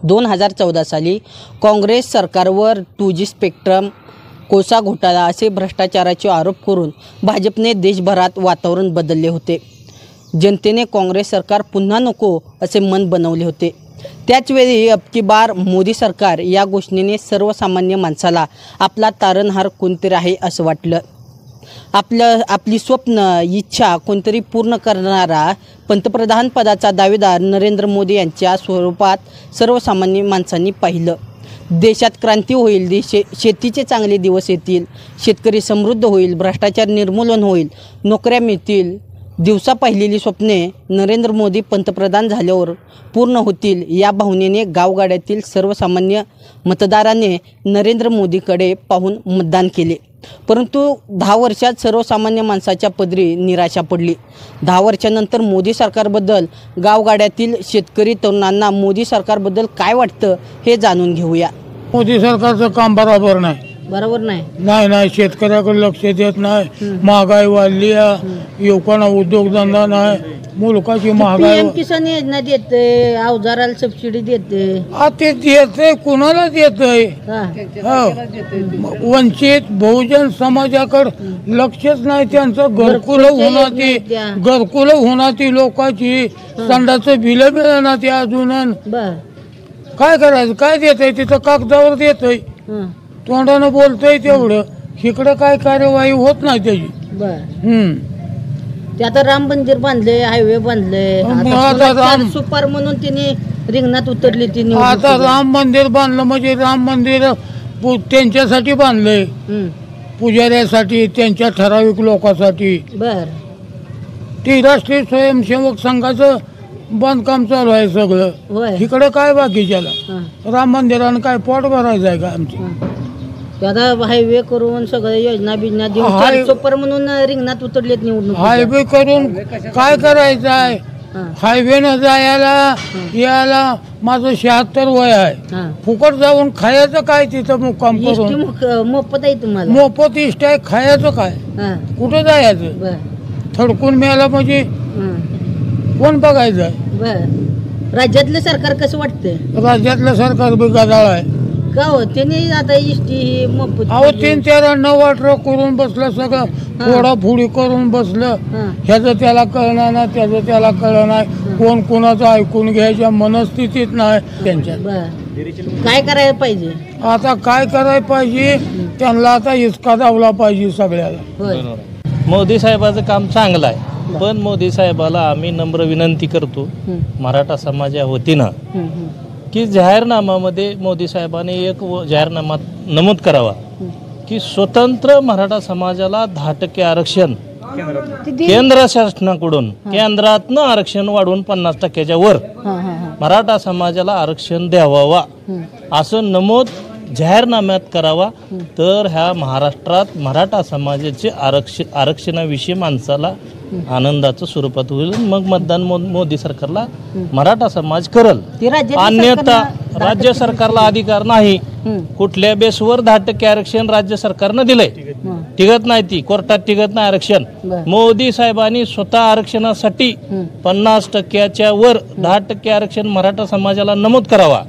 2014 साली काँग्रेस सरकारवर 2G spectrum, कोळसा घोटाळा असे भ्रष्टाचाराचे आरोप करून भाजपने देशभरात वातावरण बदलले होते। जनतेने काँग्रेस सरकार पुन्हा नको असे मन बनवले होते। त्याचवेळी अब की बार मोदी सरकार या घोषणेने सर्वसामान्य माणसाला आपला तारणहार कोणतरी आहे असं वाटलं। आपली स्वप्न इच्छा कोणतरी पूर्ण करणारा पंतप्रधान पदाचा दावेदार नरेंद्र मोदी यांच्या स्वरूपात सर्वसामान्य माणसांनी पाहिलं। देशात क्रांती होईल, शेतीचे चांगले दिवस येतील, शेतकरी समृद्ध होईल, भ्रष्टाचार निर्मूलन होईल, नोकऱ्या मिळतील। दिवसा पाहिलेली स्वप्ने नरेंद्र मोदी पंतप्रधान झाल्यावर पूर्ण होतील या भावनेने गावगाड्यातील सर्वसामान्य मतदारांनी नरेंद्र मोदीकडे पाहून मतदान केले। परंतु 10 वर्षात सर्वसामान्य माणसाच्या पदरी निराशा पडली। 10 वर्षानंतर मोदी सरकारबद्दल गावगाड्यातील शेतकरी तरुणांना मोदी सरकारबद्दल काय वाटतं हे जाणून घेऊया। मोदी सरकारचं काम बरोबर नाही। नाही शेतकऱ्याकडे लक्ष देत नाही, महागाई वाढली, युवकांना उद्योगधंदा नाही, मुलकाची महागाई। PM किसान योजना देते, अवजाराला सबसिडी देते, ते देते कुणाला देतय? वंचित बहुजन समाजाकडे लक्षच नाही त्यांचं। घरकुल होणार लोकांची संडाचं बिल मिळणार ते अजून काय करायचं? काय देतय तिथं? कागदावर देतय, तोंडानं बोलतय तेवढं, इकडे काय कार्यवाही होत नाही त्याची। ते आता राम मंदिर बांधले, हायवे बांधले, सुपार म्हणून तिने रिंगणात उतरली तिने। आता राम मंदिर बांधलं म्हणजे राम मंदिर त्यांच्यासाठी बांधलंय, पुजाऱ्यासाठी, त्यांच्या ठराविक लोकांसाठी। ती राष्ट्रीय स्वयंसेवक संघाचं बांधकाम चालू आहे सगळं। इकडे काय बाकीच्याला राम मंदिरानं काय पोट भरायचं आहे का आमची? आता हायवे करून सगळ्या योजना बिजना देऊन सुपर म्हणून रिंगणात उतरलेत निवडणूक। हायवे करून काय करायचं आहे? हायवेनं जायला यायला माझं 76 वय आहे, फुकट जाऊन खायचं काय तिथं? मुक्काम करून मोफत आहे तुम्हाला? मोफत इष्ट आहे, खायचं काय? कुठं जायचं? थडकून मिळालं म्हणजे कोण बघायचं? राज्यातलं सरकार कसं वाटतंय? राज्यातलं सरकार बी गदाळ आहे का हो? त्यांनी आता इष्टी मोफत 3-4 9-18 करून बसलं, सगळं फोडाफोडी करून बसलं। ह्याचं त्याला कळणार नाही, त्याचं त्याला कळणार नाही, कोण कोणाचं ऐकून घ्यायच्या मनस्थितीत नाही त्यांच्यात। काय करायला पाहिजे आता? काय करायला पाहिजे त्यांना? आता हिसका दावला पाहिजे सगळ्याला। मोदी साहेबाचं काम चांगलं आहे, पण मोदी साहेबाला आम्ही नम्र विनंती करतो मराठा समाजा वतीनं की जाहीरनाम्यामध्ये मोदी साहेबांनी एक जाहीरनामा नमूद करावा की स्वतंत्र मराठा समाजाला 10% आरक्षण केंद्र शासनाकडून, केंद्रातनं आरक्षण वाढवून 50%च्या वर मराठा समाजाला आरक्षण द्यावा असं नमूद जाहीरनाम्यात करावा। तर ह्या महाराष्ट्रात मराठा समाजाचे आरक्षणाविषयी माणसाला आनंदाचं स्वरूपात होईल। मग मतदान मोदी सरकारला मराठा समाज करल। अन्यथा राज्य सरकारला अधिकार नाही। कुठल्या बेसवर 10% आरक्षण राज्य सरकारनं दिलंय, टिकत नाही, ती कोर्टात टिकत नाही आरक्षण। मोदी साहेबांनी स्वतः आरक्षणासाठी 50%च्या वर 10% आरक्षण मराठा समाजाला नमूद करावा,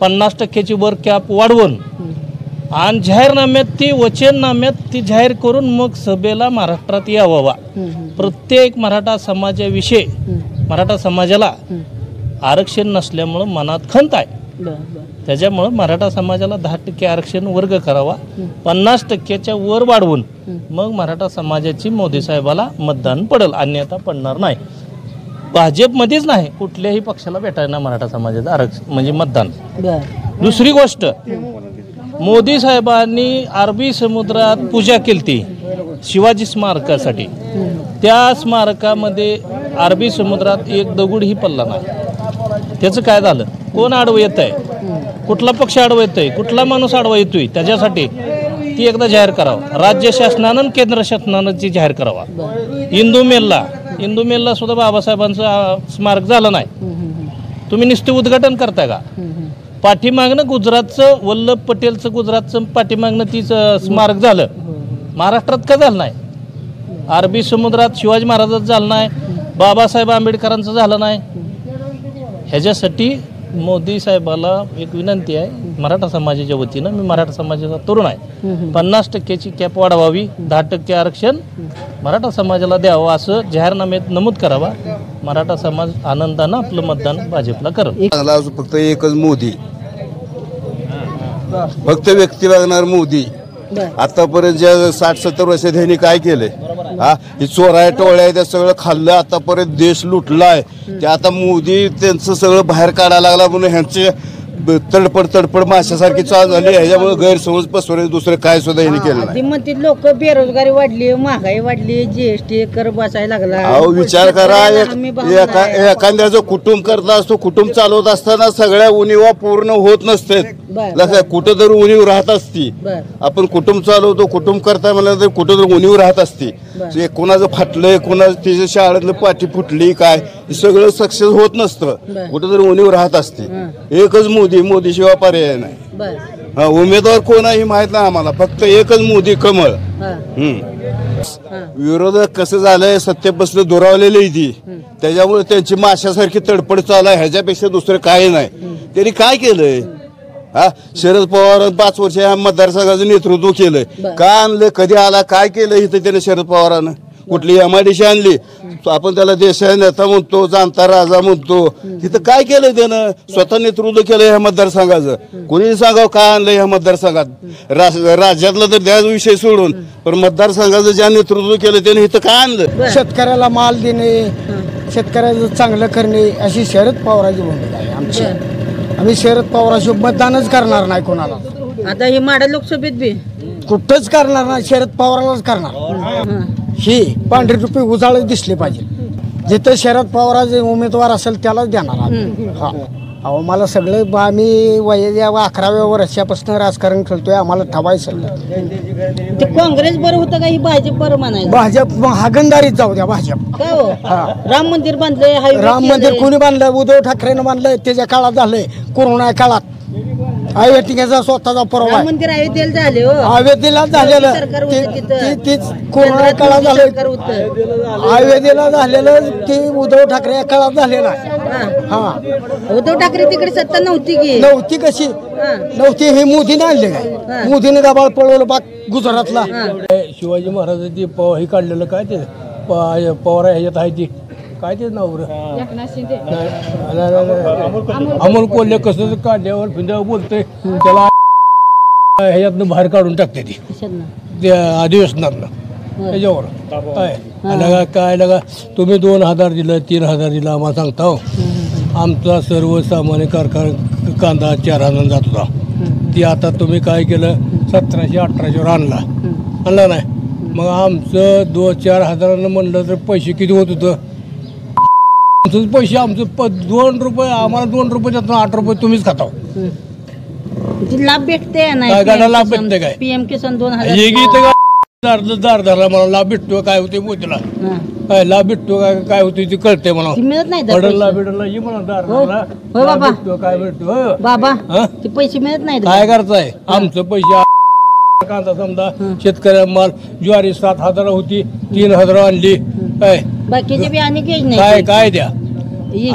50%ची वर कॅप वाढवून, आणि जाहीरनाम्यात ती वचननाम्यात ती जाहीर करून मग सभेला महाराष्ट्रात यावा। प्रत्येक मराठा समाजाविषयी मराठा समाजाला आरक्षण नसल्यामुळं मनात खंत आहे, त्याच्यामुळं मराठा समाजाला 10% आरक्षण वर्ग करावा, 50%च्या वर वाढवून मग मराठा समाजाची मोदी साहेबाला मतदान पडेल, अन्यथा पडणार नाही। भाजपमध्येच नाही, कुठल्याही पक्षाला भेटायला मराठा समाजाचं आरक्षण म्हणजे मतदान। दुसरी गोष्ट, मोदी साहेबांनी अरबी समुद्रात पूजा केली शिवाजी स्मारकासाठी, त्या स्मारकामध्ये अरबी समुद्रात एक दगडही पडला नाही। त्याचं काय झालं? कोण आडवं येत आहे? कुठला पक्ष आडवं येतोय? कुठला माणूस आडवा येतोय? त्याच्यासाठी ती एकदा जाहीर करावं, राज्य शासनानं केंद्र शासनानं ती जाहीर करावा। इंदू मेलला सुद्धा बाबासाहेबांचं स्मारक झालं नाही, तुम्ही नुसते उद्घाटन करताय का? पाठीमागणं गुजरातचं वल्लभ पटेलचं गुजरातचं पाठीमागणं तीच स्मारक झालं, महाराष्ट्रात का झालं नाही? अरबी समुद्रात शिवाजी महाराजांचं झालं नाही, बाबासाहेब आंबेडकरांचं झालं नाही। ह्याच्यासाठी मोदी साहेबाला एक विनंती आहे मराठा समाजाच्या वतीनं. मी मराठा समाजाचा तरुण आहे. 50%ची कॅप वाढवावी, 10% आरक्षण मराठा समाजाला द्यावं असं जाहीरनाम्यात नमूद करावा. मराठा समाज आनंदानं आपलं मतदान भाजपला करत. फक्त एकच मोदी, फक्त व्यक्ती बघणार मोदी. आतापर्यंत ज्या 60-70 वर्ष त्यांनी काय केलंय, हा ही चोराय टोळ्या त्या सगळं खाल्लं, आतापर्यंत देश लुटलाय. ते आता मोदी त्यांचं सगळं बाहेर काढायला लागला म्हणून ह्यांचे तडपड माशासारखी चालू झाली. ह्याच्यामुळे गैरसमज पसरवणे दुसरं काय सुद्धा यांनी केलं नाही. म्हणते लोक बेरोजगारी वाढली, महागाई वाढली, जीएसटी कर बसायला लागला. अहो विचार करा, एखाद्याचं कुटुंब करता असतो, कुटुंब चालवत असताना सगळ्या उणीवा पूर्ण होत नसते. लक्षात कुठं तरी उणीव राहत असती. आपण कुटुंब चालवतो, कुटुंब करता म्हणलं तर कुठं तरी उणीव राहत असती. कोणाचं फाटलंय, कोणाचं तिच्या शाळेतलं पाठी फुटली, काय सगळं सक्सेस होत नसतं, कुठं तरी उणीव राहत असते. एकच मोदी शिवाय पर्याय नाही. उमेदवार कोण आहे माहित नाही आम्हाला, फक्त एकच मोदी कमळ. विरोधक कसं झालंय, सत्तेपासून दुरावलेली ती, त्याच्यामुळे त्यांची माशासारखी तडपड चालू आहे. ह्याच्यापेक्षा दुसरं काही नाही. त्यांनी काय केलंय, हा शरद पवार 5 वर्ष या मतदारसंघाचं नेतृत्व केलंय. का आणलं, कधी आला, काय केलं इथं त्याने शरद पवारानं? कुठली MIDC आणली, आपण त्याला देशाचा नेता म्हणतो, जाणता राजा म्हणतो. तिथं काय केलं त्यानं? स्वतः नेतृत्व केलं ह्या मतदारसंघाचं. कोणी सांगावं काय आणलं ह्या मतदारसंघात? राज्यातलं तर त्याच विषय सोडून, पण मतदारसंघाचं ज्या नेतृत्व केलं त्याने इथं काय आणलं? शेतकऱ्याला माल देणे, शेतकऱ्याचं चांगलं करणे अशी शरद पवारांची भूमिका आहे आमची. आम्ही शरद पवारांशी मतदानच करणार नाही कोणाला. आता हे माडा लोकसभेत बी कुठंच करणार नाही, शरद पवारांनाच करणार. ही पांढरी टोपी उजाळच दिसली पाहिजे. जिथं शरद पवाराचे उमेदवार असेल त्यालाच देणार आम्ही. हा अहो मला सगळं, आम्ही वया 11व्या वर्षापासून राजकारण खेळतोय, आम्हाला ठवायचं. ते काँग्रेस बरं होतं का ही भाजप बरं म्हणायचं? भाजप हागणदारीत जाऊ द्या भाजप. काय हो, राम मंदिर बांधलंय, राम मंदिर कोणी बांधलं? उद्धव ठाकरेनं बांधलंय. त्याच्या काळात झालंय, कोरोना काळात. अयोध्येचा स्वतःचा परवा आहे. मंदिर अयोध्येला झाले, अयोध्येला झालेलं तीच कोरोना काळात झालं. अयोध्येला झालेलं ते उद्धव ठाकरे या काळात झालेलं आहे. हा उद्धव ठाकरे तिकडे सत्ता नव्हती की? नव्हती. कशी नव्हती? हे मोदीने आणले काय? मोदीने गाबाळ पळवलं पाक गुजरातला. शिवाजी महाराजांची हे काढलेलं काय ते पवार ह्याच्यात आहे ती काय ते नाव अमोल कोल्हे कसं काढल्यावर फिंद्यावर बोलतोय त्याला ह्याच्यातनं बाहेर काढून टाकते ती त्या अधिवेशनातनं. त्याच्यावर काय काय लगा तुम्ही 2000 दिलं, 3000 दिलं आम्हाला सांगता हो. आमचा सर्वसामान्य कारखाना कांदा 4000 जात होता. ती आता तुम्ही काय केलं 1700-1800 आणला नाही. मग आमचं 2-4 हजारानं म्हणलं तर पैसे किती होत होतं? पैसे आमचं 2 रुपये, आम्हाला 2 रुपये देतो, 8 रुपये तुम्हीच खाता. लाभ भेटते काय लाभ भेटते? काय PM किसान 2000 दार मला लाभ भेटतो काय होते मोदीला? काय लाभ भेटतो काय होते ते कळते मला. मिळत नाही पडला बिडला ये म्हणा दार भेटतो काय भेटतो बाबा, ते पैसे मिळत नाही. काय करताय? आमचं पैसे कांदा समजा शेतकऱ्या माल ज्वारी 7000 होती, 3000 आणली. काय बाकीचे बी आणि काय द्या?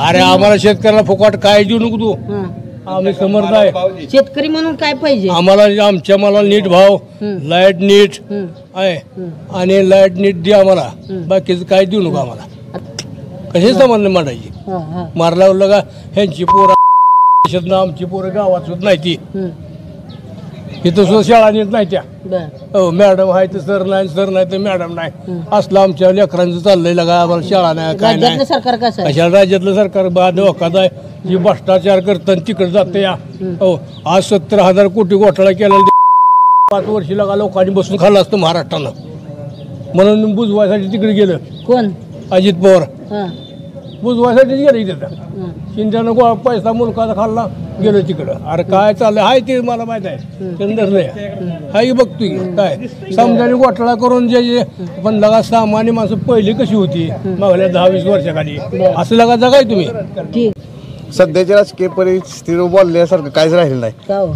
अरे आम्हाला शेतकऱ्याला फुकट काय देऊ नको तू. आम्ही समर्थ आहे शेतकरी म्हणून काय पाहिजे आम्हाला? आमच्या मला नीट भाव, लाईट नीट आहे आणि लाईट नीट दे आम्हाला. बाकीचं काय देऊ नको आम्हाला. कशी समजलं मांडायची? मारल्यावर लगा ह्यांची पोरं आमची पोरं गावात सुद्धा नाही. ती इथं सुद्धा शाळा नीट नाही त्या. हो मॅडम आहे तर सर नाही, सर नाही तर मॅडम नाही. असलं आमच्या लेकरांचं चाललंय लगा. आम्हाला शाळा नाही काय नाही. सरकार कसं कशाला राज्यातलं सरकार धोकाच आहे. जी भ्रष्टाचार करतात तिकडे जाते या. हो आज 70,000 कोटी घोटाळा केला. 5 वर्ष लगा लोकांनी बसून खाल्लं असतं महाराष्ट्रानं, म्हणून बुजवायसाठी तिकडे गेलं. कोण? अजित पवार बुजवायसाठीच गेलं इथे. शिंद्यानं पैसा मुलकाचा खाल्ला, गेलो तिकडं. अरे काय चाललंय हाय ते मला माहित आहे. चंद्रलय हाय बघतोय काय समजाने घोटाळा करून जे पण लगा सामान्य माणसं पहिली कशी होती मागल्या 10-20 वर्षाखाली, असं लगा जगाय तुम्ही. सध्याच्या राजकीय परिस्थितीवर बोलण्यासारखं काहीच राहिलं नाही.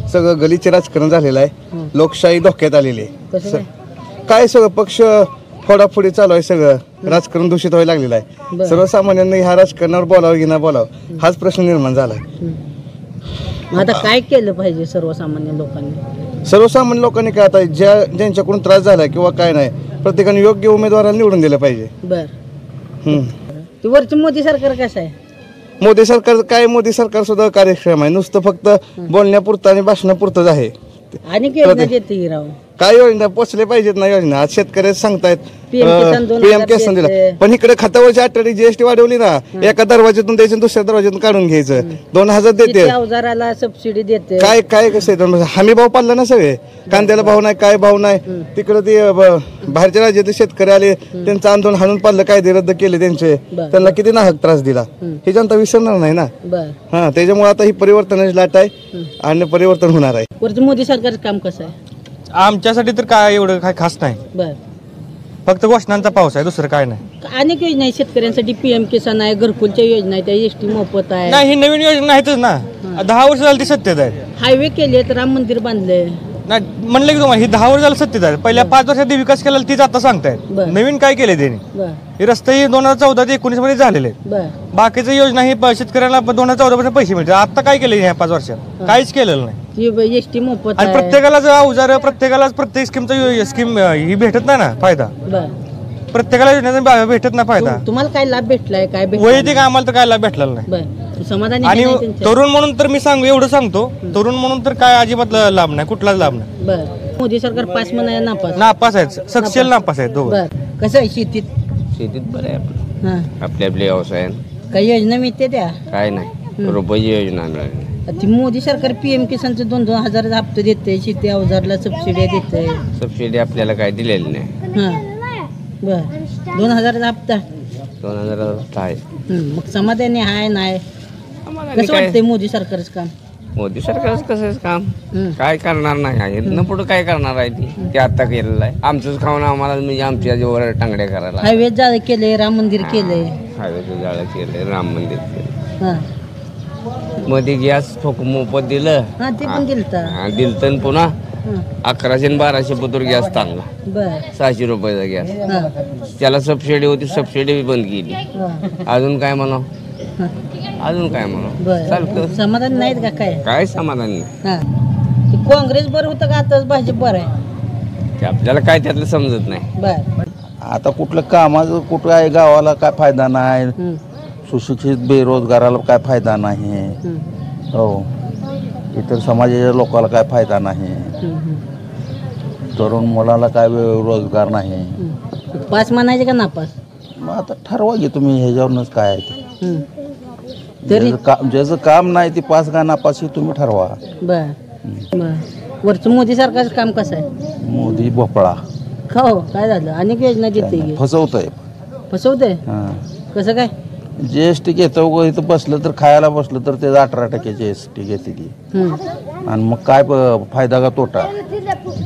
सगळं गलिच्छ राजकारण झालेलं आहे. लोकशाही धोक्यात आलेली आहे. काय सगळं पक्ष फोडाफोडी चालू आहे. सगळं राजकारण दूषित व्हायला लागलेलं आहे. सर्वसामान्यांना ह्या राजकारणावर बोलावं की नाही बोलावं हाच प्रश्न निर्माण झाला आहे. मग आता काय केलं पाहिजे सर्वसामान्य लोकांनी? सर्वसामान्य लोकांनी काय आता ज्यांच्याकडून त्रास झाला किंवा काय नाही, प्रत्येकाने योग्य उमेदवाराला निवडून दिलं पाहिजे. बर, ते वरचं मोदी सरकार कसं आहे? मोदी सरकार सुद्धा कार्यक्षम आहे, नुसतं फक्त बोलण्यापुरतं आणि भाषणापुरतंच आहे. आणि योजना देते ही राव. काय योजना पोचले पाहिजेत ना योजना? आज शेतकऱ्याचं सांगतायत PM किसान 2000 PM किसान दिला, देते. पण इकडे खात्यावरची आठवडी GST वाढवली ना, एका दरवाज्यातून द्यायचं दुसऱ्या दरवाज्यातून काढून घ्यायचं. 2000 देते. किती अवजाराला सबसिडी देते. काय काय कसं आहे, हमी भाव पाडला ना सगळे. कांद्याला भाव नाही, काय भाव नाही. तिकडे ते बाहेरच्या राज्यातले शेतकरी आले, त्यांचं आंदोलन हाणून पाडलं, कायदे रद्द केले त्यांचे. त्यांना किती नाहक त्रास दिला हे जनता विसरणार नाही ना. हा, त्याच्यामुळे आता ही परिवर्तनाची लाट आहे आणि परिवर्तन होणार आहे. वरचं मोदी सरकारचं काम कसं आहे? आमच्यासाठी तर काय एवढं काय खास नाही, बर, फक्त घोषणांचा पाऊस आहे, दुसरं काय नाही. अनेक योजना आहेत शेतकऱ्यांसाठी. PM किसान आहे, घरकुलच्या योजना आहेत, ST मोफत आहे. नाही, ही नवीन योजना आहेतच ना. 10 वर्ष झाली ती सत्तेत आहे. हायवे केलेत, राम मंदिर बांधले. नाही म्हणलं की तुम्हाला, ही 10 वर्ष झालं सत्तेत आहे. पहिल्या 5 वर्षात विकास केला तीच आता सांगतायत. बरं. नवीन काय केले त्यांनी? बर, हे रस्ते 2014 ते 19 मध्ये झालेले आहेत. बर, बाकीच्या योजना ही शेतकऱ्याला 2014 पासून पैसे मिळतात. आता काय केले ह्या 5 वर्षात? काहीच केलेलं नाही. ती ST मोफत आणि आहे. प्रत्येकाला जर अवजार, प्रत्येक स्कीम ही भेटत नाही ना फायदा. बर, प्रत्येकाला योजनेचा भेटत नाही फायदा. तुम्हाला काय लाभ भेटलाय? काय भेटलं? वैयक्तिक आम्हाला तर काय लाभ भेटलेला नाही. बर, समाधानी आणि आहे ना त्यांच्या? तरुण म्हणून तर मी एवढं सांगतो, तरुण म्हणून तर काय अजिबात लाभ नाही, कुठलाच लाभ नाही. बर, मोदी सरकार पास म्हणाय नापास? नापास आहेत, सक्षल नापास आहेत दोघं. बर, कसं आहे शेतीत? शेतीत बरं आहे आपलं, हा, आपल्या व्यवसायात काही योजना मिळते त्या? काय नाही, रुपयाची योजना मिळाली. ती मोदी सरकार PM किसानचं 2-2 हजार हप्ते देते, शेती अवजारला सबसिडी देते. सबसिडी आपल्याला काय दिलेली नाही. हा, बर, 2000 हप्ता. 2000 आहे. मग समाधानी आहे नाही? आम्हाला कसं काय वाटतंय मोदी सरकारचं काम? मोदी सरकारचं कसं काम हम्म. काय करणार नाही, इथनं पुढं काय करणार आहे ते आता केलेलं आहे. आमचंच खाऊन आम्हाला म्हणजे आमच्या जीवावर टांगड्या करायला. हायवे जाळं केले, राम मंदिर केलंय. हायवेचं जाळं केलं, राम मंदिर केलं, हा, मध्ये गॅस मोफत दिलं. हा, ते पण दिलता. दिलं तर पुन्हा हा, 1100 आणि 1200 पतूर गॅस टांगला, बर, 600 रुपयाचा गॅस. हा, त्याला सबसिडी होती, सबसिडी बंद केली. हा, अजून काय म्हणावं, हा, अजून काय म्हणावं, बर. चालतं. समाधान नाहीत का काय? काय समाधान नाही. हा, ते काँग्रेस बरं होतं का आताच भाजप बरं आहे? ते आपल्याला काय त्यातलं समजत नाही. बर, आता कुठलं कामाचं कुठं आहे, गावाला काय फायदा नाही, हम्म, सुशिक्षित बेरोजगाराला काय फायदा नाही. हम्म, हो, इतर समाजाच्या लोकांना काय फायदा नाही, हम्म, तरुण मुलाला काय रोजगार नाही. हम्म. पास म्हणायचे का नापास? मग आता ठरवा की तुम्ही ह्याच्यावरूनच काय आहे ते. हम्म. तरी ज्याचं काम नाही ते पास का नापास हे तुम्ही ठरवा. बर, बर, वरचं मोदी सरकारचं काम कसं आहे? मोदी भोपळा का हो, काय झालं? अनेक योजना देते की. फसवतंय. फसवते? हां, कसं काय? GST घेतो ग, इथं बसलं तर खायला बसलं तर ते 18% GST घेते ती. हम्म. आणि मग काय फायदा का तोटा?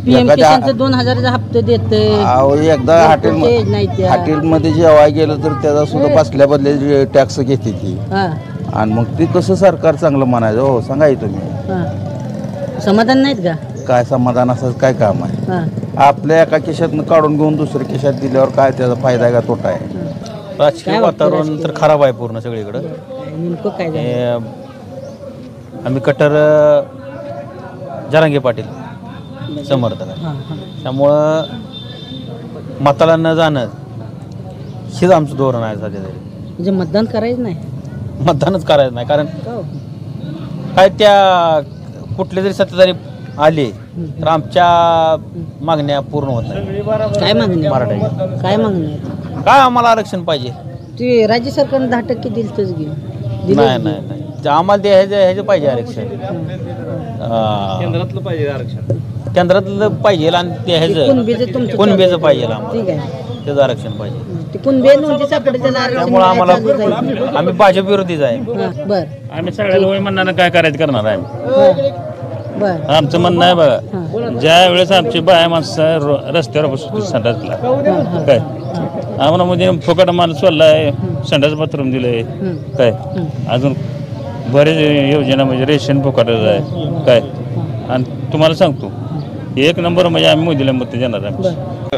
PM किसानचं 2000 हप्ते देते. अहो, एकदा हॉटेलमध्ये जेवाय गेलं तर त्याचा सुद्धा बसल्या बदले टॅक्स घेते ती. हा, आणि मग ते कसं सरकार चांगलं म्हणायचं? हो, सांगा की तुम्ही. हा, समाधान नाहीत का? काय समाधान असं काय काम आहे? हा, आपल्या एका खिशातनं काढून घेऊन दुसऱ्या खिशात दिल्यावर काय त्याचा फायदा आहे का तोटा आहे? राजकीय काय वाटतं वातावरण तर राजकीय? खराब आहे पूर्ण सगळीकडं. नेमकं काय झालं? हे, आम्ही कट्टर जरांगे पाटील समर्थक आहे. हा, हा, त्यामुळं मताला न जाणं हेच आमचं धोरण आहे सध्या तरी. म्हणजे मतदान करायचं नाही? मतदानच करायचं नाही, कारण का हो? काय त्या कुठले जरी सत्ताधारी आले तर आमच्या मागण्या पूर्ण होत नाही. काय मागणी? मराठा काय मागणी आहे? काय आम्हाला आरक्षण पाहिजे? ते राज्य सरकारने 10% दिलतच घे. नाही नाही नाही, ते आम्हाला ते ह्याचं पाहिजे आरक्षण. केंद्रातलं पाहिजे आरक्षण, केंद्रातलं पाहिजे आणि ते ह्याचं कुणबीचं पाहिजे आम्हाला, ठीक आहे. त्याचं आरक्षण पाहिजे. ते कुणबी नोंदी सापडे त्याला आरक्षण त्यामुळं आम्हाला मिळायचं. आम्ही भाजप विरोधीच आहे. हा, बर, आम्ही सगळ्या वय म्हणणार काय करायचं करणार आहे. हा, बर, आमचं म्हणणं आहे बघा, हा, ज्या वेळेस आमची बाया माणसं रस्त्यावर बसतो संडासला काय, आम्हाला म्हणजे फुकट माणूस सोडलाय, संडास बाथरूम दिलंय काय, अजून बरेच योजना म्हणजे रेशन फुकटच आहे काय. आणि तुम्हाला सांगतो 1 नंबर म्हणजे आम्ही मोदीला मत देणार आहे.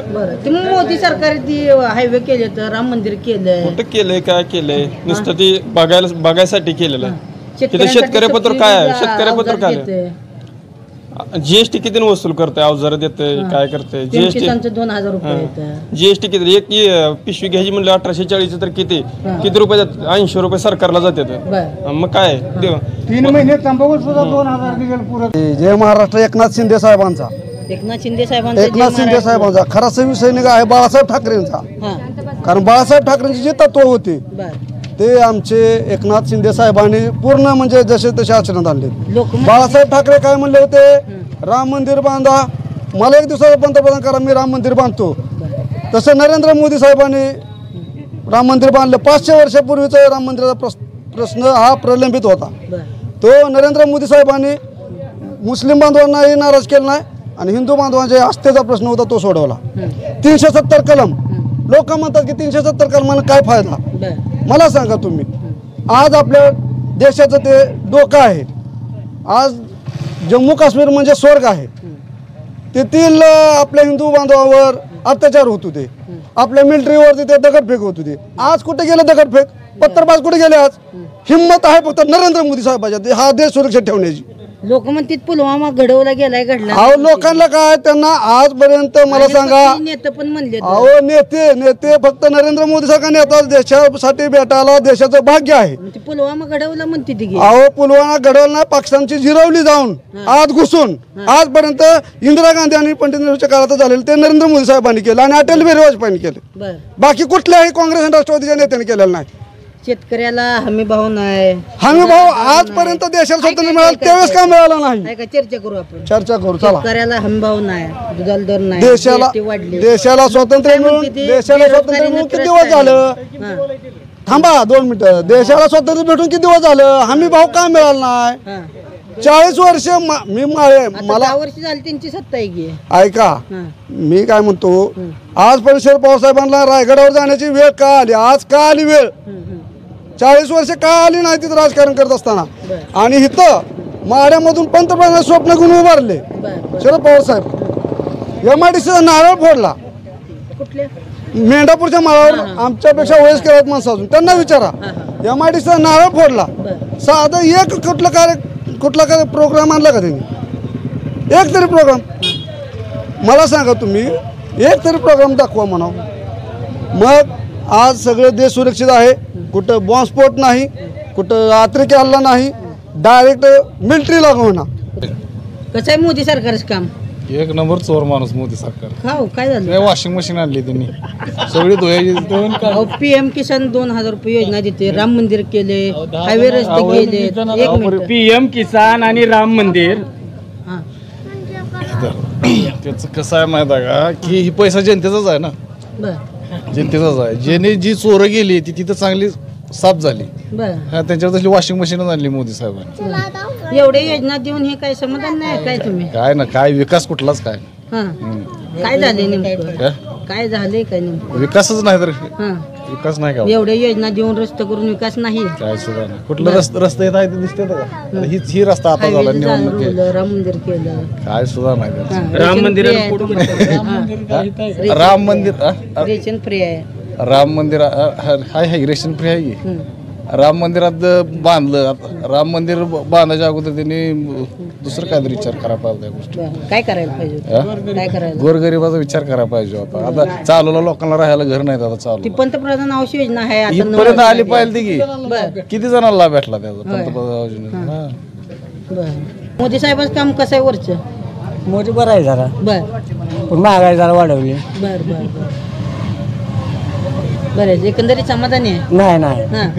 बरं. ते मोदी सरकार ती हायवे केले तर राम मंदिर केलंय. कुठं केलंय, काय केलंय? नुसतं ती बघायसाठी केलेलं आहे. तिथं शेतकऱ्यापत्र काय आहे? शेतकऱ्यापत्र काय आहे? जीएसटी किती वसूल करते, अवजार देते, काय करते? जीएसटी 2000 रुपये जीएसटी किती? एक पिशवी घ्यायची म्हणलं 1840 तर किती रुपये जातात? 80 रुपये सरकारला जातात. मग काय 3 महिने तंबाखू सुद्धा 2000 निघेल पुरत. जय महाराष्ट्र एकनाथ शिंदे साहेबांचा एकनाथ शिंदे साहेबांचा खरा सैनिक आहे बाळासाहेब ठाकरेंचा. कारण बाळासाहेब ठाकरेंची जे तत्व होते ते आमचे एकनाथ शिंदे साहेबांनी पूर्ण म्हणजे जसे तसे आचरणात आणले. बाळासाहेब ठाकरे काय म्हणले होते, राम मंदिर बांधा, मला 1 दिवसाचा पंतप्रधान करा, मी राम मंदिर बांधतो. तसं नरेंद्र मोदी साहेबांनी राम मंदिर बांधलं. 500 वर्षापूर्वीचा राम मंदिराचा प्रश्न हा प्रलंबित होता. तो नरेंद्र मोदी साहेबांनी मुस्लिम बांधवांनाही नाराज केला नाही आणि हिंदू बांधवांच्या आस्थेचा प्रश्न होता तो सोडवला. 370 कलम, लोक म्हणतात की 370 कलमानं काय फायदा. मला सांगा तुम्ही, आज आपल्या देशाचं ते डोकं आहे. आज जम्मू काश्मीर म्हणजे स्वर्ग आहे. तेथील आपल्या हिंदू बांधवावर अत्याचार होत होते, आपल्या मिलिटरीवर तिथे दगडफेक होत होती. आज कुठे गेले दगडफेक, पत्तरबाज कुठे गेले? आज हिंमत आहे फक्त नरेंद्र मोदी साहेबांच्या हा देश सुरक्षित ठेवण्याची. लोक म्हणतात पुलवामा घडवला गेलाय, घडला. अहो लोकांना काय, त्यांना आजपर्यंत मला सांगा, नेते पण म्हणले अहो नेते फक्त नरेंद्र मोदी सारखा नेता देशासाठी भेटायला देशाचं भाग्य आहे. पुलवामा घडवला म्हणते ती. अहो पुलवामा घडवला नाही, पाकिस्तानची जिरवली जाऊन आत घुसून. आजपर्यंत इंदिरा गांधी आणि पंडित नेहरूच्या काळात झालेलं ते नरेंद्र मोदी साहेबांनी केलं आणि अटल बिहारी वाजपेयींनी केलं. बाकी कुठल्याही काँग्रेस आणि राष्ट्रवादीच्या नेत्याने केलेलं नाही. शेतकऱ्याला हमी भाव नाही. हमी भाव आजपर्यंत देशाला स्वातंत्र्य मिळालं त्यावेळेस का मिळाला नाही? चर्चा करू आपण, चर्चा करू. चला, शेतकऱ्याला हमी भाव नाही, दुधाला दर नाही, देशाला स्वातंत्र्य मिळून किती दिवस झालं? थांबा 2 मिनिटं. देशाला स्वातंत्र्य भेटून किती दिवस झालं? हमी भाव का मिळाला नाही? 40 वर्ष मी मला वर्ष झाली त्यांची सत्ता आहे. ऐका, मी काय म्हणतो, आजपर्यंत शरद पवार साहेबांना रायगडावर जाण्याची वेळ का आली? आज का आली वेळ? 40 वर्ष का आली नाही तिथं राजकारण करत असताना? आणि इथं माड्यामधून पंतप्रधान स्वप्न घेऊन उभारले शरद पवार साहेब. MIDCचा नारळ फोडला मेंढापूरच्या माळावर. आमच्यापेक्षा वयस्कर आहेत माणसं अजून, त्यांना विचारा. MIDCचा नारळ फोडला. साधं एक कुठला प्रोग्राम आणला का त्यांनी? एक तरी प्रोग्राम मला सांगा तुम्ही, एक तरी प्रोग्राम दाखवा म्हणा. मग आज सगळं देश सुरक्षित आहे. कुठं बॉम्बस्फोट नाही, कुठं आतरिक हल्ला नाही, डायरेक्ट मिलिटरी लागवणं. कसं आहे मोदी सरकारचं काम? 1 नंबर चोर माणूस मोदी सरकार. काय झालं? वॉशिंग मशीन आणली त्यांनी सगळी धुयाची. PM किसान 2000 रुपये योजना देते, राम मंदिर केले, हायवे रस्ते केले. PM किसान आणि राम मंदिर त्याचं कसं आहे माहिती आहे का, की ही पैसा जनतेचाच आहे ना, जनतेचाच आहे. ज्याने जी चोरं गेली ती तिथं चांगली साफ झाली. त्यांच्यावर तसली वॉशिंग मशीन आणली मोदी साहेबांनी. एवढे योजना देऊन हे काय समाधान नाही काय? तुम्ही काय ना काय विकास कुठलाच काय काय झाले नेमकं? काय झाले काय नेमकं? विकासच नाही तर विकास नाही का? एवढ्या योजना देऊन रस्ते करून विकास नाही काय सुद्धा नाही. कुठलं रस्ते येत आहे ते दिसते का? ही रस्ता आता झाला निवडणूक. राम मंदिर केलं काय सुद्धा नाही. राम मंदिर राम मंदिर रेशन फ्री आहे. राम मंदिर हाय रेशन फ्री आहे की. राम मंदिरात बांधलं. राम मंदिर बांधायच्या अगोदर त्यांनी दुसरं काहीतरी विचार करायला पाहिजे. त्या गोष्टी काय करायला पाहिजे? काय करायला? गोरगरिबाचा विचार करायला पाहिजे होता. आता चालवला लोकांना राहायला घर नाही. आता चालू पंतप्रधान आवास योजना आहे इथपर्यंत आली पाहिजे की. किती जणांना लाभ भेटला त्याचा पंतप्रधान आवास योजना? मोदी साहेबांचं काम कसं आहे वरचं? मोदी बरं आहे जरा, पण महागाई जरा वाढवली. बरं, एकंदरीत समाधानी आहे? नाही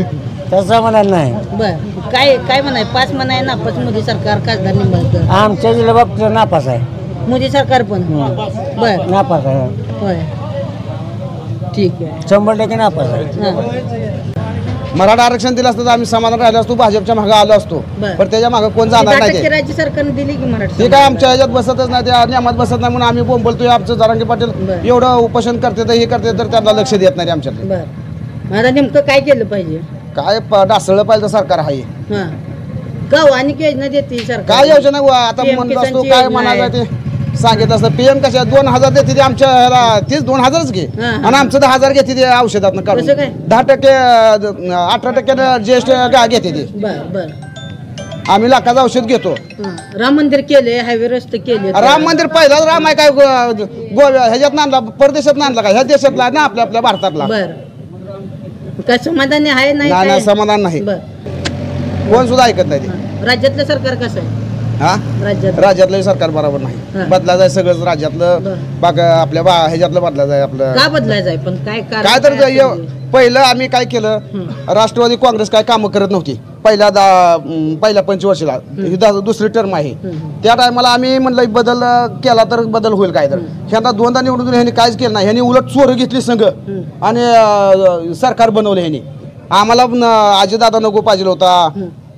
त्याचं समाधान नाही. बर, काय म्हणाय? 5 म्हणाय नापास मोदी सरकार, खासदार निंबाळकर. आमच्या जिल्हा बाबतीत नापास आहे मोदी सरकार पण. बर, नापास आहे. होय, ठीक आहे. 100% नापास आहे. मराठा आरक्षण दिलं असतं तर आम्ही समाधान राहिलो असतो, भाजपच्या मागे आलो असतो. पण त्याच्या मागे कोण जाणार नाही. राज्य सरकारने दिली की मराठा? ते काय आमच्या ह्याच्यात बसतच नाही, त्या नियमात बसत नाही म्हणून आम्ही बोलतोय. आमचं जरांगे पाटील एवढं उपोषण करते तर हे करते तर त्यांना लक्ष देत नाही आमच्याकडे. बरं, आता नेमकं काय केलं पाहिजे? काय डासळलं पाहिजे सरकार आहे. गाव आणि योजना देते सरकार. काय योजना आता म्हणत असतो, काय म्हणायचं ते सांगितलं असतं. PM कशा 2000 देते ते आमच्या ह्याला, तीच 2000च घे आणि आमचं 10,000 घेते ते औषधातनं काढून. 10% 18% GST घेते ते. आम्ही लाखाचं औषध घेतो. राम मंदिर केले, हायवे रस्ते केले. राम मंदिर पहिला राम आहे काय गोव्या ह्याच्यात आणला, परदेशात आणला काय, ह्या देशातला ना आपल्या भारतातला. बर काय समाधानी आहे नाही? नाही समाधान नाही, कोण सुद्धा ऐकत नाही ते. राज्यातलं सरकार कसं आहे? हा राज्यातलं सरकार बरोबर नाही, बदलायचं आहे सगळंच राज्यातलं. बाग आपल्या ह्याच्यातलं बदलायचं आहे आपलं. का बदलायचं आहे पण काय तर पहिलं आम्ही काय केलं, राष्ट्रवादी काँग्रेस काय कामं करत नव्हती पहिल्या 25 वर्षाला, दुसरी टर्म आहे त्या टायमाला आम्ही म्हणलं बदल केला तर बदल होईल काय तर. ह्यांना 2दा निवडून ह्यांनी काहीच केलं नाही, ह्यांनी उलट चोर घेतली संघ आणि सरकार बनवलं ह्यांनी. आम्हाला अजितदादा नको पाहिजे होता,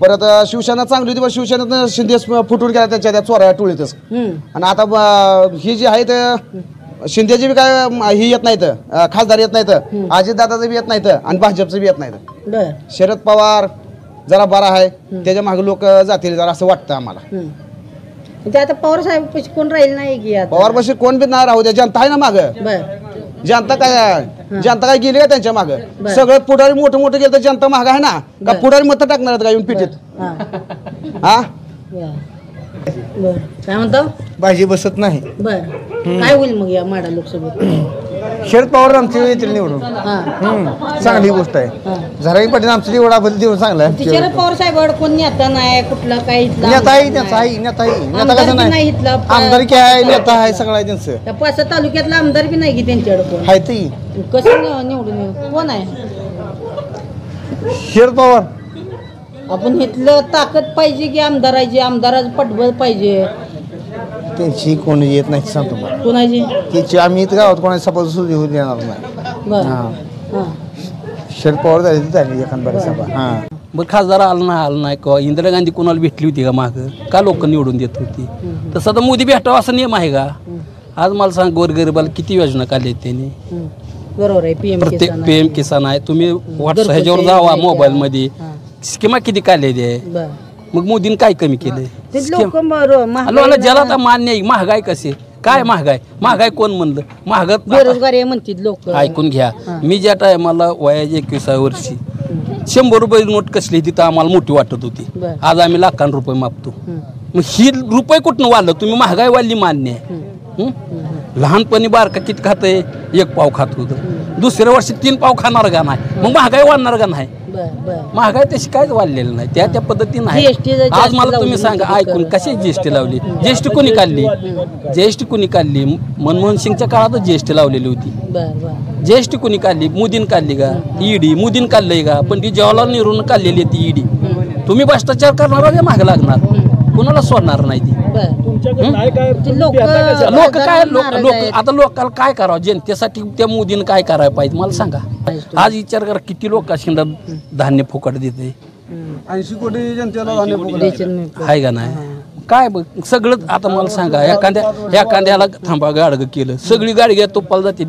परत शिवसेना चांगली होती पण शिवसेनेत शिंदे फुटून गेला त्यांच्या त्या चोराया टोळीतच. आणि आता ही जी आहे ते शिंदेची बी काय ही येत नाहीत, खासदार येत नाहीत, अजितदादाचं बी येत नाहीत आणि भाजपचं बी येत नाहीत. शरद पवार जरा बरा आहे, त्याच्या मागे लोक जातील जरा असं वाटतं आम्हाला. आता पवार साहेब पैसे कोण राहील नाही की पवार पैसे कोण बी नाही राहू द्या, जनता आहे ना माग. जनता काय गेली का त्यांच्या माग? सगळं पुढारी मोठं मोठं गेलं तर जनता माग आहे ना का? पुढारी मत टाकणार आहेत का येऊन पिटीत? हा काय म्हणतो? भाजी बसत नाही. बर काय होईल मग या माडा लोकसभेत? शरद पवार आमचे येतील निवडून, चांगली गोष्ट आहे. झराई पाटील आमचं निवडा देऊन चांगला आहे. शरद पवार साहेब कोण नेता नाही, कुठला काही नेता कसं नाही, आमदारकी आहे, नेता आहे, सगळं आहे त्यांचं. 5 तालुक्यातला आमदार बी नाही की त्यांच्याकडे कोण आहे. ती कसं निवडून कोण आहे? शरद पवार. आपण इथलं ताकद पाहिजे की आमदाराची, आमदाराचं पटबळ पाहिजे. त्यांची कोणी येत नाही सांगतो मला. कोणाची? त्याची आम्ही इथं गावात कोणाची सभा सुरू होऊ देणार नाही. शरद पवार झाली एखादा सभा. मग खासदार आला नाही का? इंदिरा गांधी कोणाला भेटली होती का मागं? का लोक निवडून देत होती? तसं तर मोदी भेटावा असा नियम आहे का? आज मला सांग, गोरगरिबाला किती योजना काढल्या त्यांनी? बरोबर आहे. प्रत्येक PM किसान आहे, तुम्ही व्हॉट्सअप ह्याच्यावर जावा मोबाईलमध्ये, स्कीमा किती काढल्या ते. मग मोदीने काय कमी केलंय? ज्याला आता मान्य आहे. महागाई कशी काय? महागाई कोण म्हणलं? महागात बेरोजगारी म्हणतात लोक. ऐकून घ्या, मी ज्या टायमाला वयाच्या 21व्या वर्षी 100 रुपये नोट कसली तिथं आम्हाला मोठी वाटत होती. आज आम्ही लाखांनी रुपये मागतो. मग ही रुपये कुठनं वाढलं? तुम्ही महागाई वाढली मान्य आहे. लहानपणी बारका किती खातंय? 1 पाव खात होतं, दुसऱ्या वर्षी 3 पाव खाणार का नाही? मग महागाई वाढणार का नाही? महागाई तशी काहीच वाढलेली नाही, त्या पद्धतीने आहे. आज मला तुम्ही सांगा, ऐकून कशी GST लावली? GST कोणी काढली? GST कोणी काढली? मनमोहन सिंगच्या काळातच GST लावलेली होती. GST कोणी काढली? मोदीने काढली का? ED मोदीने काढलंय का? पण ती जवाहरलाल नेहरूने काढलेली ती ED. तुम्ही भ्रष्टाचार करणार मागे लागणार, कुणाला सोडणार नाही ती. लोक काय आता लोकांना काय करावं? जनतेसाठी त्या मोदीने काय करायला पाहिजे मला सांगा. आज विचार करा, किती लोक धान्य फुकट देते? 80 कोटी जनतेला धान्य फुकट आहे का नाही? काय बघ सगळं. आता मला सांगा, एखाद्याला थांबा गाडगं केलं, सगळी गाडी घ्या तुपाला जाते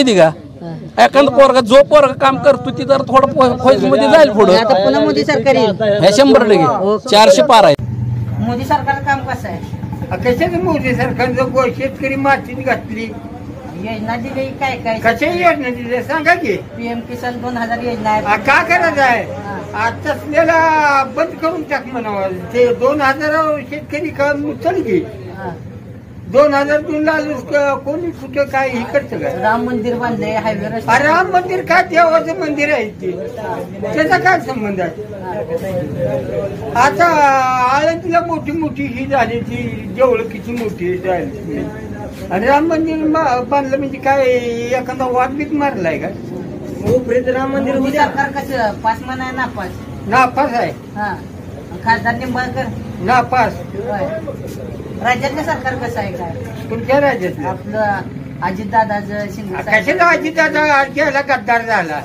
ती का? एखादा पोरगा जो पोरगा काम करतो ती जर थोडं फौजमध्ये जाईल पुढं. पुन्हा मोदी सरकार येईल. 100% 400 पार आहे. मोदी सरकारचं काम कसं आहे? कशाचं मोदी सरकारचं? शेतकरी मातीत घातली, योजना दिली काय काय? कशा योजना दिल्या सांगा की? PM किसान 2000 योजना आहे. का करायचं आहे? आता असलेला बंद करून टाक म्हणावं. ते 2000 शेतकरी चल की 2000 देऊन लागलं कोणी कुठं काय हे करतं का? राम मंदिर बांधले, हायवे रस्ते. राम मंदिर काय देवाचं मंदिर आहे ते, त्याचा काय संबंध आहे? आता आळंदीला मोठी मोठी ही झाली, ती जेवढं किती मोठी झाली. आणि राम मंदिर बांधलं म्हणजे काय एखादा वादबीत मारलाय का? राम मंदिर सरकार कसं पास म्हणाय? नापास आहे. खासदार निंबाळकर नापास. राज्यातलं सरकार कसं आहे? काय तुमच्या राज्यात आपलं अजितदादाचं शिंदे? कशाला अजितदादा घ्यायला गद्दार झाला?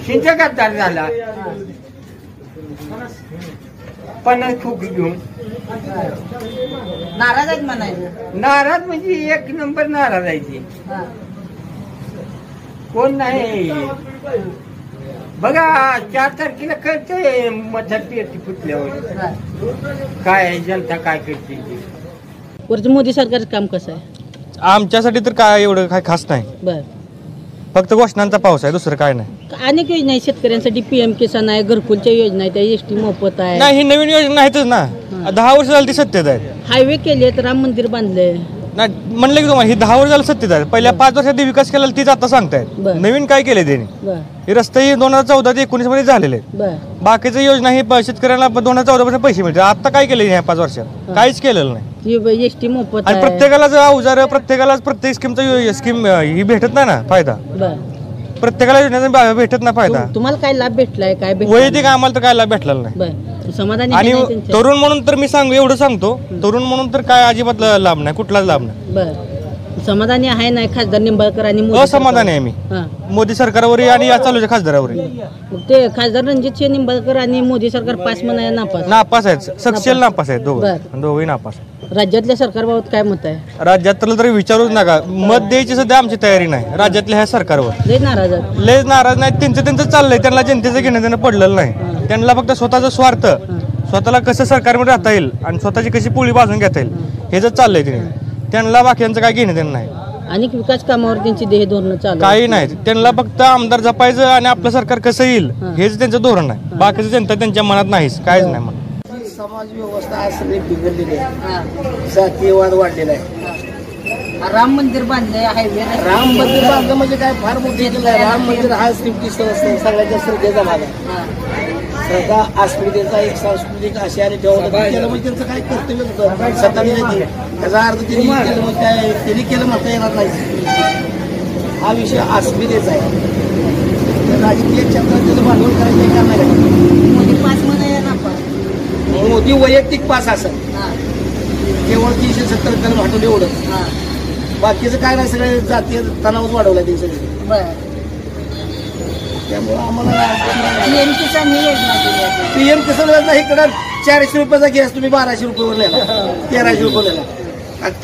शिंदे गद्दार झाला 50 खोकी घेऊन. नाराज आहेत म्हणायचं? नाराज म्हणजे 1 नंबर नाराज आहे ती. कोण नाही बघा. 4 तारखेला कळते मधात पेटी फुटल्यावर काय जनता काय करते. वरचं मोदी सरकारचं काम कसं आहे? आमच्यासाठी तर काय एवढं काय खास नाही. बर फक्त घोषणांचा पाऊस आहे, दुसरं काय नाही. अनेक योजना आहेत शेतकऱ्यांसाठी, PM किसान आहे, घरकुलच्या योजना आहेत, ST मोफत आहे. नाही, ही नवीन योजना आहेतच ना. 10 वर्ष झाली ती सत्तेत आहे. हायवे केलेत, राम मंदिर बांधले. नाही म्हणलं की तुम्हाला, ही 10 वर्ष झालं सत्तेत आहे. पहिल्या 5 वर्षात विकास केला तीच आता सांगतायत. नवीन काय केले त्यांनी? हे रस्ते 2014 ते 19 मध्ये झालेले आहेत. बाकीच्या योजना ही शेतकऱ्यांना 2014 पासून पैसे मिळते. आता काय केले ह्या 5 वर्षात? काहीच केलेलं नाही. ST मोफत आणि प्रत्येकाला जर अवजार, प्रत्येकाला प्रत्येक स्कीम ही भेटत नाही ना फायदा. प्रत्येकाला योजनेचा भेटत नाही फायदा. तुम्हाला काय लाभ भेटलाय? काय वैयक्तिक आम्हाला तर काय लाभ भेटलेला नाही. समाधानी आणि तरुण म्हणून तर मी एवढं सांगतो, तरुण म्हणून तर काय अजिबात लाभ नाही, कुठलाच लाभ नाही. बरं, समाधानी आहे नाही खासदार निंबाळकर आणि असमाधानी आहे मी मोदी सरकारवर आणि या चालूच्या खासदारावर. ते खासदार रणजित सिंह निंबाळकर आणि मोदी सरकार पास म्हणाय नापास आहेत, सक्षम नापास आहेत, दोघंही नापास. राज्यातल्या सरकारबाबत काय मत आहे? राज्यातलं तरी विचारूच नका, मत द्यायची सध्या आमची तयारी नाही राज्यातल्या ह्या सरकारवर. लय नाराज आहेत. लय नाराज नाही, त्यांचं चाललंय, त्यांना जनतेचं घेणं देणं पडलेलं नाही. त्यांना फक्त स्वतःचा स्वार्थ, स्वतःला कसं सरकारमध्ये राहता येईल आणि स्वतःची कशी पोळी बाजून घेता येईल हे जर चाललंय त्यांना बाकीचं काय घेणं देणं नाही. अनेक विकास कामावर त्यांची देह धोरण चालू काही नाही. त्यांना फक्त आमदार जपायचं आणि आपलं सरकार कसं येईल हेच त्यांचं धोरण आहे. बाकीचं जनता त्यांच्या मनात नाहीच, काहीच नाही. म्हणून समाज व्यवस्था आज सगळी बिघडलेली आहे, जातीयवाद वाढलेला आहे. राम मंदिर बांधलंय, हायवे. राम मंदिर बांधलं म्हणजे काय फार मोठी केलं आहे. राम मंदिर हा श्रीमती सगळ्याच्या श्रद्धेचा भाग आहे. श्रद्धा अस्मितेचा एक सांस्कृतिक आशयाने ठेवलं म्हणजे त्यांचं काय कर्तव्य होतं सत्ताने त्याचा अर्थ त्यांनी केलं मग काय त्यांनी केलं म्हणता येणार नाही. हा विषय अस्मितेचा आहे. राजकीय क्षेत्रात त्याचं भांडवल करायचं काम नाही. मोदी पास म्हणाय ना, मोदी वैयक्तिक पास असेल केवळ 370 कलम हटवले एवढं, बाकीचं काय नाही. सगळे जातीय तणावच वाढवला ते सगळे. त्यामुळे आम्हाला PM किसान योजना इकडं 400 रुपयाचा गॅस तुम्ही 1200 रुपयावर नेला, 1300 रुपये नेला.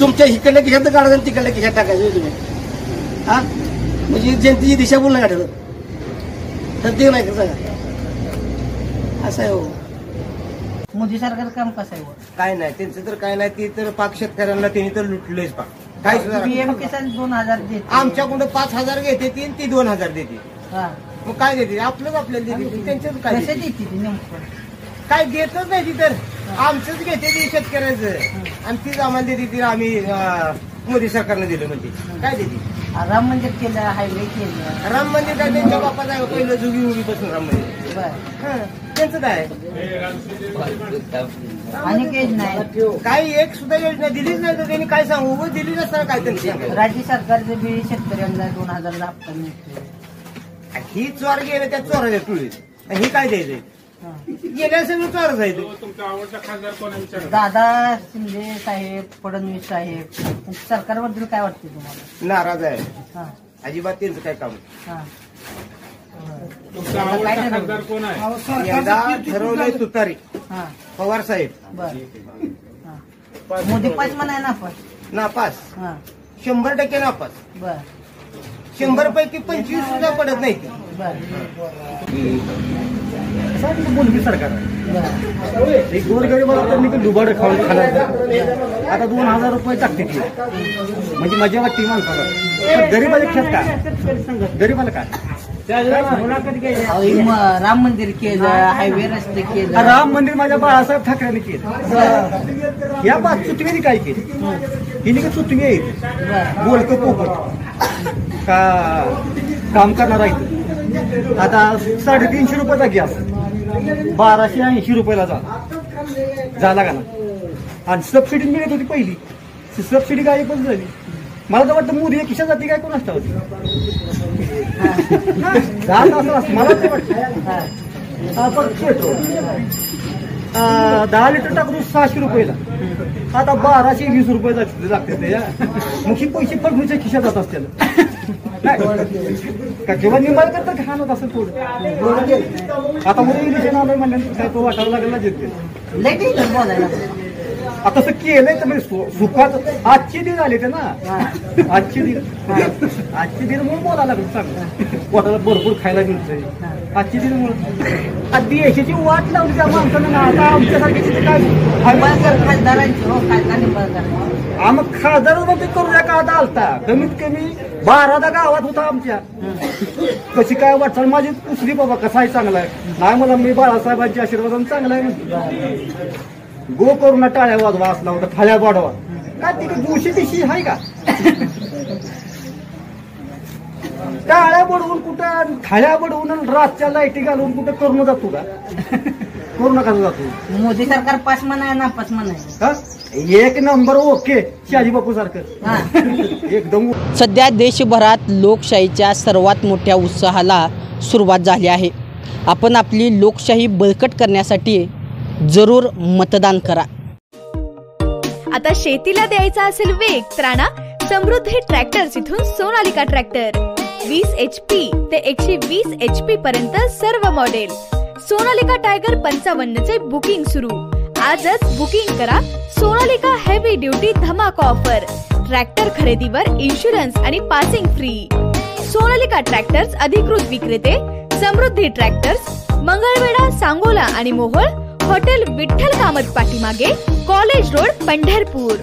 तुमच्या इकडल्या खिशात काढायचं आणि तिकडल्या खिशात टाकायचं तुम्ही. हा म्हणजे जनतेची दिशाभूल नाही ठरत तर ते नाही का असं आहे. हो, मोदी सरकार काम कसं आहे? काय नाही त्यांचं तर काय नाही. ती तर पाक शेतकऱ्यांना त्यांनी तर लुटलेच पाक. काय PM किसान 2000 देते, आमच्याकडून 5000 घेते ती 2000 देते. मग काय देते? आपलंच आपल्याला देते, त्यांच्याच काय काय देतच नाही ती. तर आमचंच घेते ती शेतकऱ्याचं आणि तीच आम्हाला देते ती. आम्ही मोदी सरकारने दिलं म्हणजे काय देते? राम मंदिर केलं, हायवे केलं. राम मंदिर काय त्यांच्या बापाचं आहे? पहिलं जुगी उभी बसून राम मंदिर त्यांचं काय अनेक योजना आहे. काही एक सुद्धा योजना दिलीच नाही तर त्यांनी काय सांगू? दिली नसताना काय त्यांनी? राज्य सरकारचे बी शेतकऱ्यांना 2000 हप्ता मिळतो. ही चोर गेले त्या चोराच्या टोळीत, ही काय द्यायचंय? गेल्या सगळं चोरच आहे. तुमचा आवडता खासदार कोणाचा? दादा शिंदे साहेब, फडणवीस साहेब. सरकारबद्दल काय वाटते तुम्हाला? नाराज आहे अजिबात, त्यांचं काय काम. तुमचा आवडता खासदार कोण आहे? यंदा ठरवलंय तुतारी पवार साहेब. मोदी पास म्हणाय नापास 100% नापास. 100 पैकी 25 सुद्धा पडत नाही. मोदी सरकार गोरगरीबाला तर मी दुबाड खाऊन खाणार. आता 2000 रुपये टाकते ती म्हणजे मजा वाटते माणसाला. गरीबाला खेळ काय? गरीबाला काय? राम मंदिर केलं, हायवे रस्ते केलं. राम मंदिर माझ्या बाळासाहेब ठाकरेंनी केलं. या बात चुतवीने काय केलं? हिने का चुतवी आहे बोलकं पोपट का काम करणार आहे. आता 350 रुपयाचा गॅस 1280 रुपयाला झाला का ना. आणि सबसिडी मिळत होती पहिली, सबसिडी काय पण झाली. मला तर वाटतं मोदी खिशा जाती काय कोण असता होती मला ते वाटतं. 10 लिटर टाकतो 600 रुपयाला, आता 1220 रुपये लागते ते. मग ही पैसे फडणवीसच्या खिशात जात असतील का किंवा निंबाळकर तर खाणत असेल थोडं. आता उद्या इलेक्शन आलंय म्हणल्यानंतर काय तो वाटायला लागला जिंकते. आता तसं केलंय तर सुखात आजचे दिन आले ते ना. आजचे दिन म्हणून बोलायला लागलं चांगलं, पोटाला भरपूर खायला मिळतंय. आजचे दिन म्हणून देशाची वाट लावली त्या माणसानं ना. आता आमच्यासारखी काय मग खासदार करू नका. आता आलता कमीत कमी 12 गावात होता आमच्या. कशी काय वाटचाल माझी दुसरी बाबा कसा आहे चांगला आहे नाही मला मी बाळासाहेबांच्या आशीर्वादाने चांगला आहे. गो करून टाळ्या वाजवा असला होता थाळ्या वाढवा काय तिकडे दिवशी दिवशी आहे का टाळ्या बडवून कुठं थाळ्या बडवून रातच्या लाईटी घालून कुठं करून जातो का करू नका जातो. मोदी सरकार पास म्हणाय ना पास म्हणाय एक नंबर ओके शहाजी बापू सारखं एकदम. सध्या देशभरात लोकशाहीच्या सर्वात मोठ्या उत्साहाला सुरुवात झाली आहे. आपण आपली लोकशाही बळकट करण्यासाठी जरूर मतदान करा. आता शेतीला द्यायचा असेल वेग तर आणा समृद्धी ट्रॅक्टर्स इथून सोनालिका ट्रॅक्टर. 20 HP ते 120 HP पर्यंत सर्व मॉडेल. सोनालिका टायगर 55 चे बुकिंग सुरू. आजच बुकिंग करा. सोनालिका हेवी ड्युटी धमाका ऑफर. ट्रॅक्टर खरेदीवर इन्शुरन्स आणि पासिंग फ्री. सोनालिका ट्रॅक्टर्स अधिकृत विक्रेते समृद्धी ट्रॅक्टर्स, मंगळवेढा, सांगोला आणि मोहोळ. हॉटेल विठ्ठल कामत पाठीमागे, कॉलेज रोड, पंढरपूर.